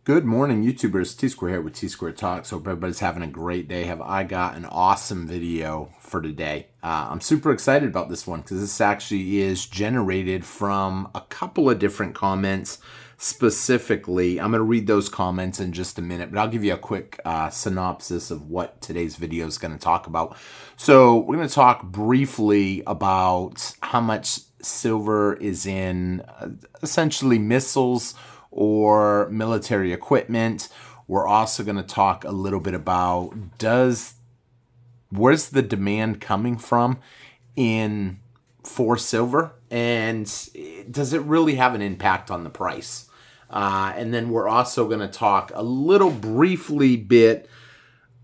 Good morning, YouTubers. T-Square here with T-Square Talks. Hope everybody's having a great day. Have I got an awesome video for today. I'm super excited about this one because this actually is generated from a couple of different comments. Specifically, I'm going to read those comments in just a minute, but I'll give you a quick synopsis of what today's video is going to talk about. So we're going to talk briefly about how much silver is in essentially missiles or military equipment. We're also going to talk a little bit about where's the demand coming from for silver, and does it really have an impact on the price? And then we're also going to talk a little briefly bit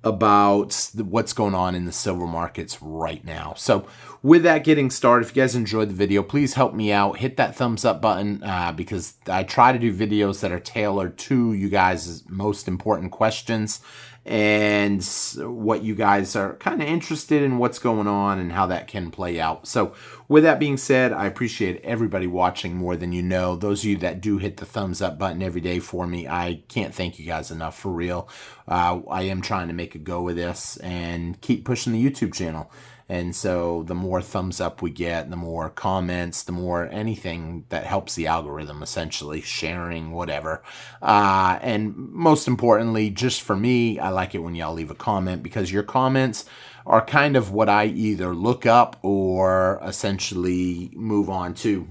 about what's going on in the silver markets right now. So with that getting started, if you guys enjoyed the video, please help me out. Hit that thumbs up button because I try to do videos that are tailored to you guys' most important questions and what you guys are kind of interested in, what's going on and how that can play out. So with that being said, I appreciate everybody watching more than you know. Those of you that do hit the thumbs up button every day for me, I can't thank you guys enough, for real. I am trying to make a go of this and keep pushing the YouTube channel. And so the more thumbs up we get, the more comments, the more anything that helps the algorithm, essentially, sharing, whatever. And most importantly, just for me, I like it when y'all leave a comment, because your comments are kind of what I either look up or essentially move on to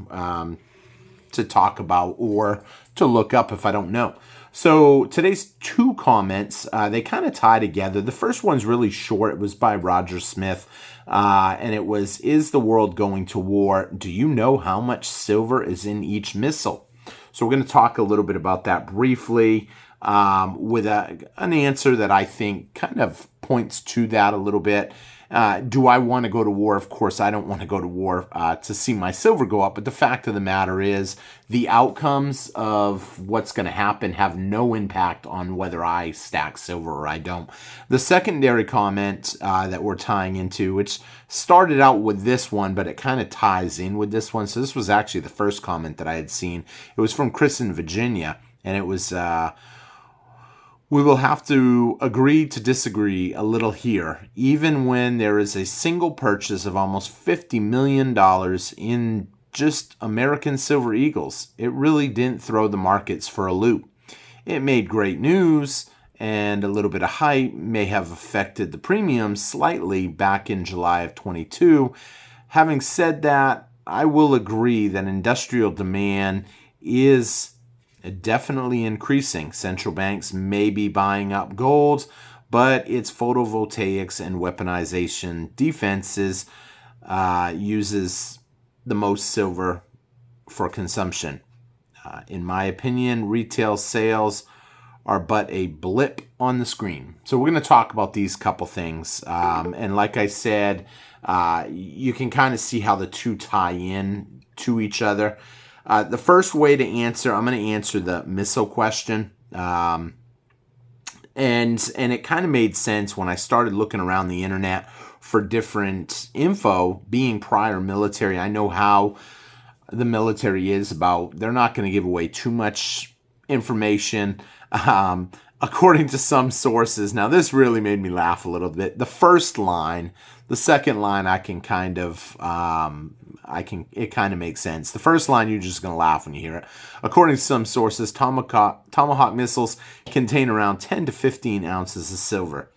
talk about or to look up if I don't know. So today's two comments, they kind of tie together. The first one's really short. It was by Roger Smith, and it was, is the world going to war? Do you know how much silver is in each missile? So we're going to talk a little bit about that briefly with an answer that I think kind of points to that a little bit. Do I want to go to war? Of course, I don't want to go to war to see my silver go up. But the fact of the matter is the outcomes of what's going to happen have no impact on whether I stack silver or I don't. The secondary comment that we're tying into, which started out with this one, but it kind of ties in with this one. So this was actually the first comment that I had seen. It was from Chris in Virginia, and it was... we will have to agree to disagree a little here, even when there is a single purchase of almost $50 million in just American Silver Eagles. It really didn't throw the markets for a loop. It made great news, and a little bit of hype may have affected the premium slightly back in July of 22. Having said that, I will agree that industrial demand is definitely increasing. Central banks may be buying up gold, but its photovoltaics and weaponization defenses uses the most silver for consumption. In my opinion, retail sales are but a blip on the screen. So we're going to talk about these couple things. And like I said, you can kind of see how the two tie in to each other. The first way to answer, I'm going to answer the missile question. And it kind of made sense when I started looking around the internet for different info. Being prior military, I know how the military is about, they're not going to give away too much information. According to some sources, now this really made me laugh a little bit. The first line, the second line, I can kind of, it kind of makes sense. The first line, you're just going to laugh when you hear it. According to some sources, Tomahawk missiles contain around 10 to 15 ounces of silver,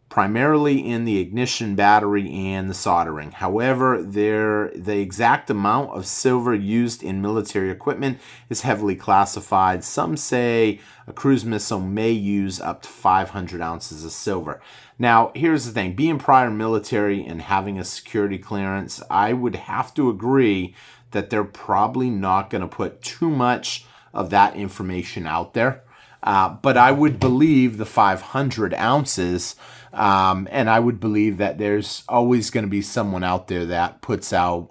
primarily in the ignition battery and the soldering. However, the exact amount of silver used in military equipment is heavily classified. Some say a cruise missile may use up to 500 ounces of silver. Now, here's the thing. Being prior military and having a security clearance, I would have to agree that they're probably not going to put too much of that information out there. But I would believe the 500 ounces, and I would believe that there's always going to be someone out there that puts out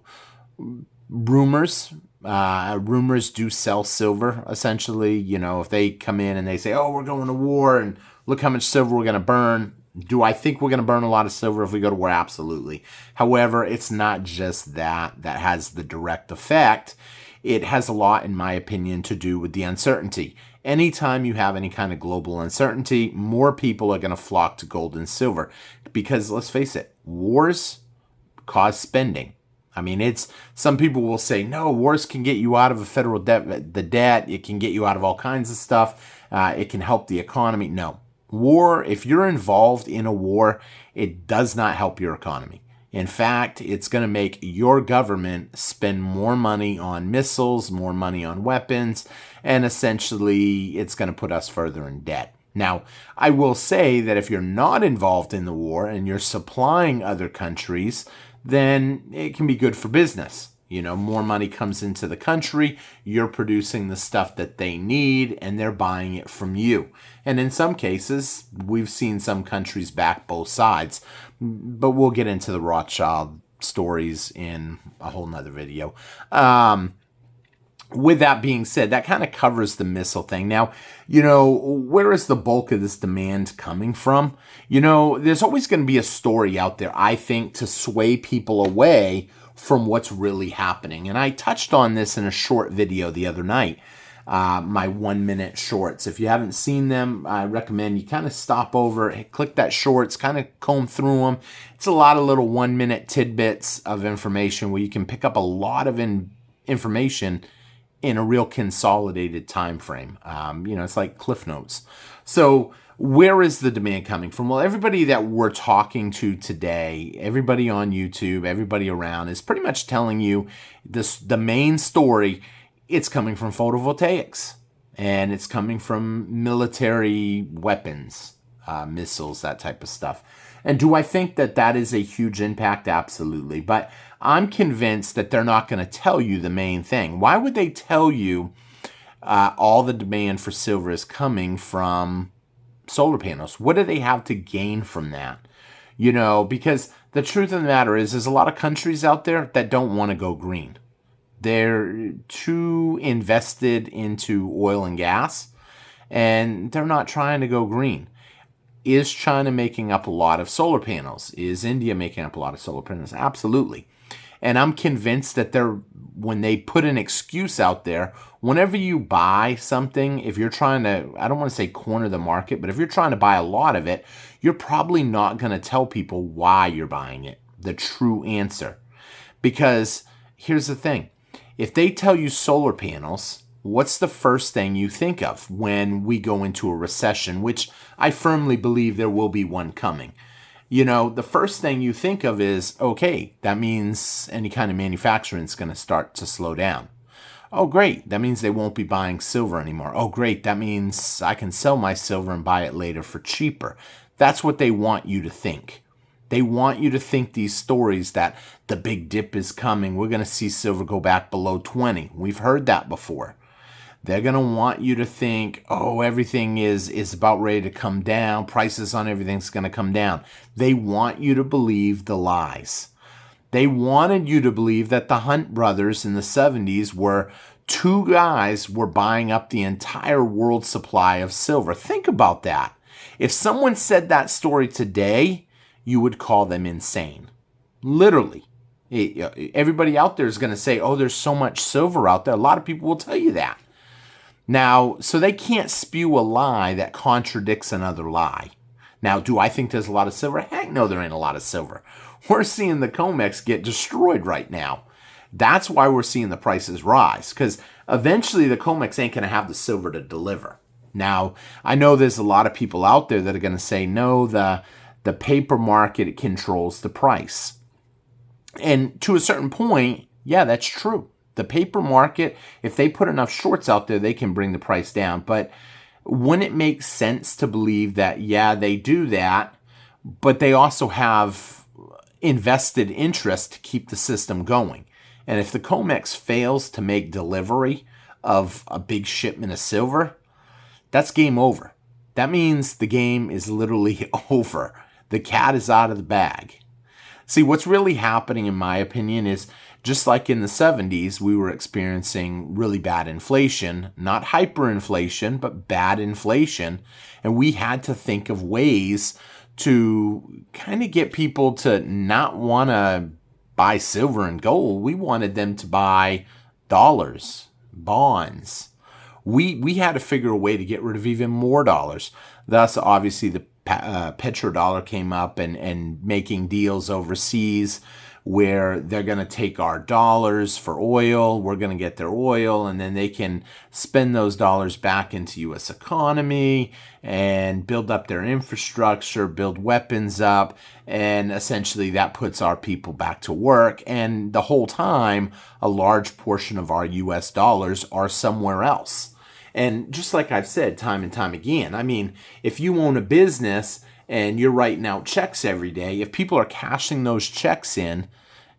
rumors. Rumors do sell silver, essentially. You know, if they come in and they say, oh, we're going to war and look how much silver we're going to burn. Do I think we're going to burn a lot of silver if we go to war? Absolutely. However, it's not just that has the direct effect. it has a lot, in my opinion, to do with the uncertainty. Anytime you have any kind of global uncertainty, more people are going to flock to gold and silver because, let's face it, wars cause spending. I mean, some people will say, no, wars can get you out of a federal debt, the debt. It can get you out of all kinds of stuff. It can help the economy. No. War, if you're involved in a war, it does not help your economy. In fact, it's going to make your government spend more money on missiles, more money on weapons, and essentially it's going to put us further in debt. Now, I will say that if you're not involved in the war and you're supplying other countries, then it can be good for business. You know, more money comes into the country, you're producing the stuff that they need, and they're buying it from you. And in some cases, we've seen some countries back both sides, but we'll get into the Rothschild stories in a whole nother video. With that being said, that kind of covers the missile thing. Now, you know, where is the bulk of this demand coming from? You know, there's always going to be a story out there, I think, to sway people away from what's really happening. And I touched on this in a short video the other night, my 1-minute shorts. If you haven't seen them, I recommend you kind of stop over, click that shorts, kind of comb through them. It's a lot of little 1-minute tidbits of information where you can pick up a lot of information in a real consolidated time frame. You know, it's like Cliff Notes. So where is the demand coming from? Well, everybody that we're talking to today, everybody on YouTube, everybody around is pretty much telling you the main story. It's coming from photovoltaics, and it's coming from military weapons, missiles, that type of stuff. And do I think that that is a huge impact? Absolutely. But I'm convinced that they're not going to tell you the main thing. Why would they tell you all the demand for silver is coming from solar panels? What do they have to gain from that? You know, because the truth of the matter is there's a lot of countries out there that don't want to go green. They're too invested into oil and gas, and they're not trying to go green. Is China making up a lot of solar panels? Is India making up a lot of solar panels? Absolutely. And I'm convinced that when they put an excuse out there, whenever you buy something, if you're trying to, I don't want to say corner the market, but if you're trying to buy a lot of it, you're probably not going to tell people why you're buying it, the true answer. Because here's the thing. If they tell you solar panels, what's the first thing you think of when we go into a recession, which I firmly believe there will be one coming? You know, the first thing you think of is, okay, that means any kind of manufacturing is going to start to slow down. Oh, great. That means they won't be buying silver anymore. Oh, great. That means I can sell my silver and buy it later for cheaper. That's what they want you to think. They want you to think these stories that the big dip is coming. We're going to see silver go back below 20. We've heard that before. They're going to want you to think, oh, everything is about ready to come down. Prices on everything's going to come down. They want you to believe the lies. They wanted you to believe that the Hunt brothers in the 70s were two guys were buying up the entire world supply of silver. Think about that. If someone said that story today, you would call them insane. Literally. Everybody out there is going to say, oh, there's so much silver out there. A lot of people will tell you that. Now, so they can't spew a lie that contradicts another lie. Now, do I think there's a lot of silver? Heck no, there ain't a lot of silver. We're seeing the COMEX get destroyed right now. That's why we're seeing the prices rise, because eventually the COMEX ain't going to have the silver to deliver. Now, I know there's a lot of people out there that are going to say, no, the paper market controls the price. And to a certain point, yeah, that's true. The paper market, if they put enough shorts out there, they can bring the price down. But wouldn't it make sense to believe that, yeah, they do that, but they also have invested interest to keep the system going? And if the COMEX fails to make delivery of a big shipment of silver, that's game over. That means the game is literally over. The cat is out of the bag. See, what's really happening, in my opinion, is just like in the 70s, we were experiencing really bad inflation, not hyperinflation, but bad inflation. And we had to think of ways to kind of get people to not want to buy silver and gold. We wanted them to buy dollars, bonds. We had to figure a way to get rid of even more dollars. Thus, obviously, the petrodollar came up and making deals overseas where they're going to take our dollars for oil, we're going to get their oil, and then they can spend those dollars back into U.S. economy and build up their infrastructure, build weapons up, and essentially that puts our people back to work. And the whole time, a large portion of our U.S. dollars are somewhere else. And just like I've said time and time again, I mean, if you own a business and you're writing out checks every day, if people are cashing those checks in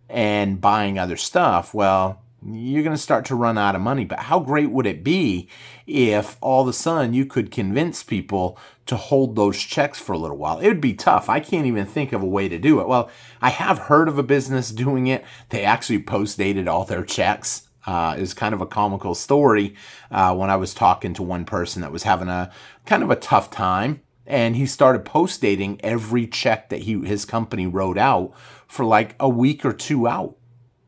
and buying other stuff, well, you're going to start to run out of money. But how great would it be if all of a sudden you could convince people to hold those checks for a little while? It would be tough. I can't even think of a way to do it. Well, I have heard of a business doing it. They actually post-dated all their checks. Is kind of a comical story when I was talking to one person that was having a kind of a tough time, and he started post-dating every check that his company wrote out for like a week or two out.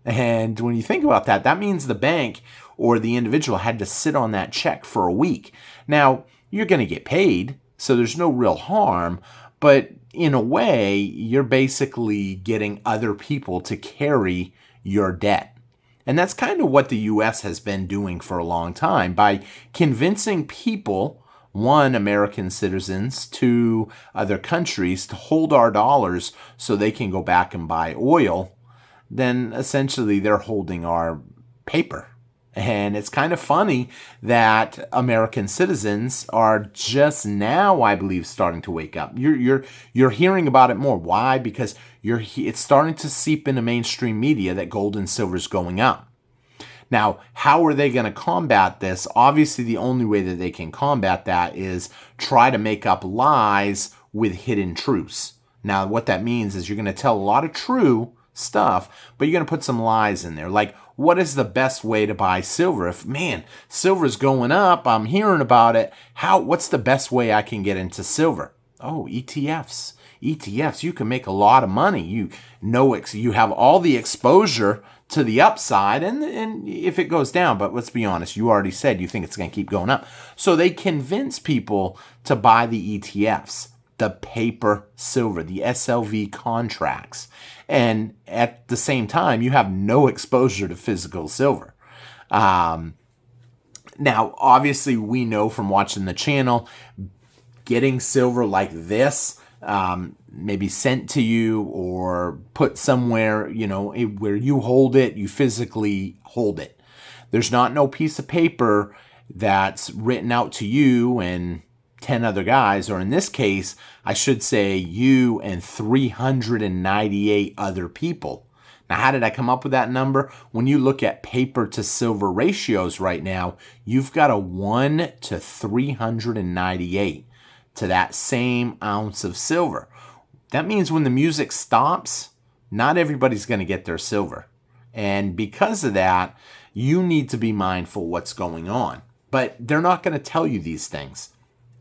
And when you think about that, that means the bank or the individual had to sit on that check for a week. Now, you're going to get paid, so there's no real harm, but in a way, you're basically getting other people to carry your debt. And that's kind of what the U.S. has been doing for a long time by convincing people, one, American citizens, two, other countries, to hold our dollars so they can go back and buy oil. Then essentially they're holding our paper. And it's kind of funny that American citizens are just now, I believe, starting to wake up. You're hearing about it more. Why? Because it's starting to seep into mainstream media that gold and silver is going up. Now, how are they going to combat this? Obviously, the only way that they can combat that is try to make up lies with hidden truths. Now, what that means is you're going to tell a lot of true stuff, but you're going to put some lies in there. Like, what is the best way to buy silver? If, man, silver's going up, I'm hearing about it. What's the best way I can get into silver? Oh, ETFs. ETFs, you can make a lot of money. You have all the exposure to the upside, and if it goes down, but let's be honest, you already said you think it's going to keep going up. So they convince people to buy the ETFs, the paper silver, the SLV contracts. And at the same time, you have no exposure to physical silver. Now, obviously, we know from watching the channel, getting silver like this, maybe sent to you or put somewhere, where you hold it, you physically hold it. There's not no piece of paper that's written out to you and 10 other guys, or in this case, I should say you and 398 other people. Now, how did I come up with that number? When you look at paper to silver ratios right now, you've got a 1 to 398 to that same ounce of silver. That means when the music stops, not everybody's going to get their silver. And because of that, you need to be mindful what's going on. But they're not going to tell you these things.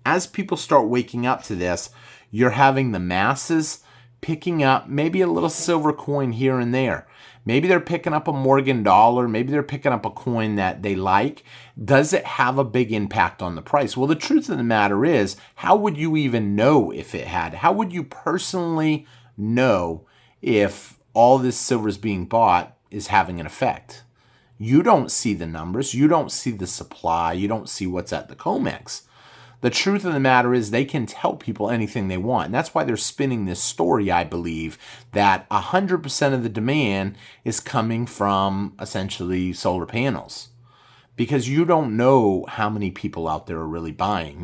As people start waking up to this, you're having the masses picking up maybe a little silver coin here and there. Maybe they're picking up a Morgan dollar. Maybe they're picking up a coin that they like. Does it have a big impact on the price? Well, the truth of the matter is, how would you even know if it had? How would you personally know if all this silver is being bought is having an effect? You don't see the numbers. You don't see the supply. You don't see what's at the COMEX. The truth of the matter is they can tell people anything they want. And that's why they're spinning this story, I believe, that 100% of the demand is coming from essentially solar panels. Because you don't know how many people out there are really buying.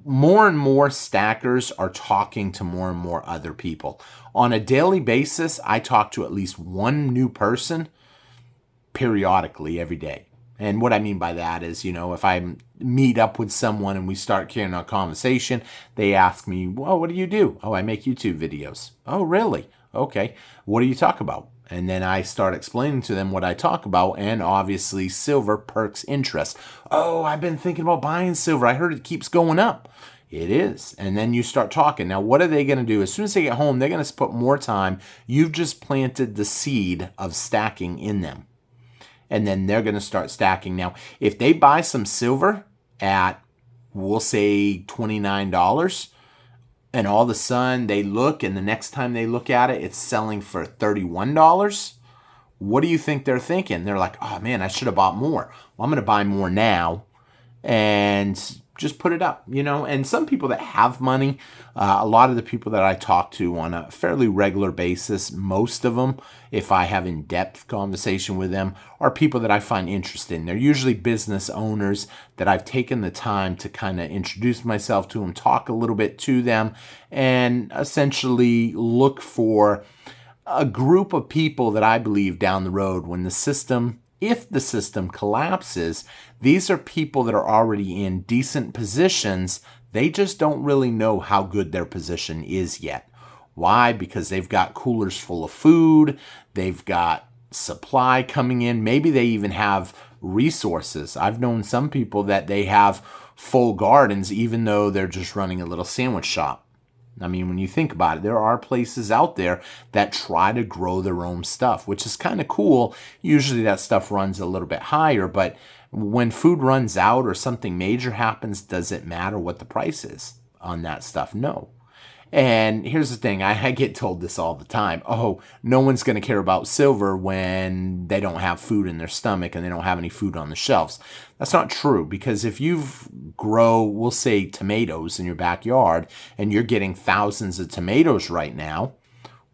More and more stackers are talking to more and more other people. On a daily basis, I talk to at least one new person periodically every day. And what I mean by that is, if I meet up with someone and we start carrying on a conversation, they ask me, well, what do you do? Oh, I make YouTube videos. Oh, really? Okay. What do you talk about? And then I start explaining to them what I talk about, and obviously silver perks interest. Oh, I've been thinking about buying silver. I heard it keeps going up. It is. And then you start talking. Now, what are they going to do? As soon as they get home, they're going to put more time. You've just planted the seed of stacking in them. and then they're going to start stacking. Now, if they buy some silver at, we'll say $29, and all of a sudden they look, and the next time they look at it, it's selling for $31, what do you think they're thinking? They're like, oh man, I should have bought more. Well, I'm going to buy more now and just put it up, And some people that have money, a lot of the people that I talk to on a fairly regular basis, most of them, if I have in-depth conversation with them, are people that I find interesting. They're usually business owners that I've taken the time to kind of introduce myself to them, talk a little bit to them, and essentially look for a group of people that I believe down the road when the system, if the system collapses, these are people that are already in decent positions. They just don't really know how good their position is yet. Why? Because they've got coolers full of food. They've got supply coming in. Maybe they even have resources. I've known some people that they have full gardens even though they're just running a little sandwich shop. I mean, when you think about it, there are places out there that try to grow their own stuff, which is kind of cool. Usually that stuff runs a little bit higher, but when food runs out or something major happens, does it matter what the price is on that stuff? No. And here's the thing, I get told this all the time. Oh, no one's going to care about silver when they don't have food in their stomach and they don't have any food on the shelves. That's not true, because if you grow, we'll say, tomatoes in your backyard and you're getting thousands of tomatoes right now,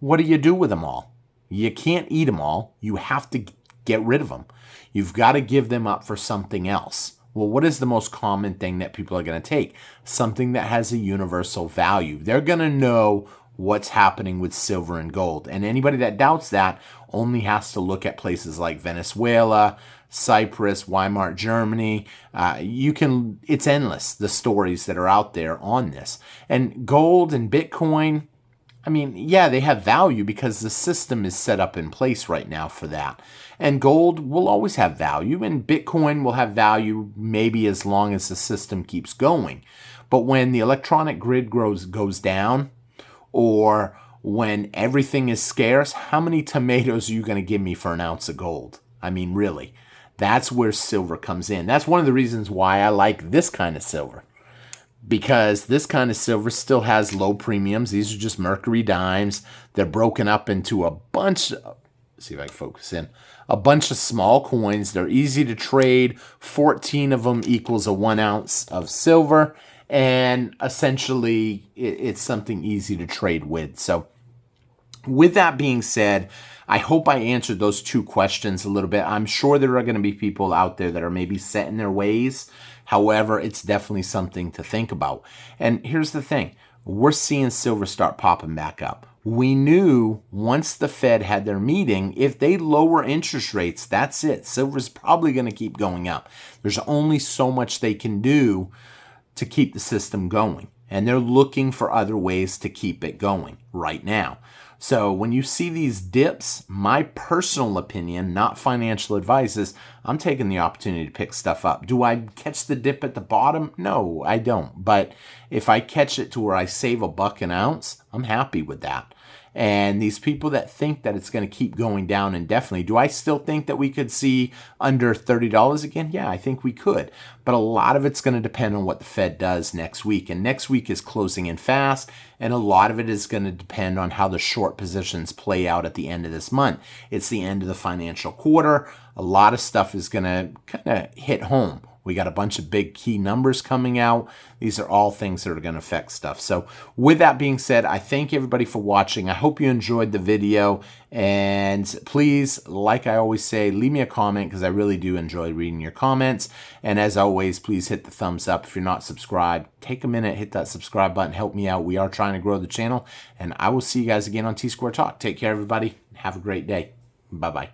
what do you do with them all? You can't eat them all. You have to get rid of them. You've got to give them up for something else. Well, what is the most common thing that people are going to take? Something that has a universal value. They're going to know what's happening with silver and gold. And anybody that doubts that only has to look at places like Venezuela, Cyprus, Weimar, Germany. It's endless, the stories that are out there on this. And gold and Bitcoin, I mean, yeah, they have value because the system is set up in place right now for that. And gold will always have value, and Bitcoin will have value maybe as long as the system keeps going. But when the electronic grid goes down, or when everything is scarce, how many tomatoes are you going to give me for an ounce of gold? I mean, really, that's where silver comes in. That's one of the reasons why I like this kind of silver. Because this kind of silver still has low premiums. These are just mercury dimes. They're broken up into a bunch of, see if I can focus in, a bunch of small coins. They're easy to trade. 14 of them equals a 1 ounce of silver. And essentially, it's something easy to trade with. So with that being said, I hope I answered those two questions a little bit. I'm sure there are going to be people out there that are maybe set in their ways. However, it's definitely something to think about. And here's the thing. We're seeing silver start popping back up. We knew once the Fed had their meeting, if they lower interest rates, that's it. Silver's probably going to keep going up. There's only so much they can do to keep the system going. And they're looking for other ways to keep it going right now. So when you see these dips, my personal opinion, not financial advice, is I'm taking the opportunity to pick stuff up. Do I catch the dip at the bottom? No, I don't. But if I catch it to where I save $1 an ounce, I'm happy with that. And these people that think that it's going to keep going down indefinitely, do I still think that we could see under $30 again? Yeah, I think we could. But a lot of it's going to depend on what the Fed does next week. And next week is closing in fast. And a lot of it is going to depend on how the short positions play out at the end of this month. It's the end of the financial quarter. A lot of stuff is going to kind of hit home. We got a bunch of big key numbers coming out. These are all things that are going to affect stuff. So with that being said, I thank everybody for watching. I hope you enjoyed the video. And please, like I always say, leave me a comment because I really do enjoy reading your comments. And as always, please hit the thumbs up. If you're not subscribed, take a minute, hit that subscribe button, help me out. We are trying to grow the channel. And I will see you guys again on T-Square Talk. Take care, everybody. Have a great day. Bye-bye.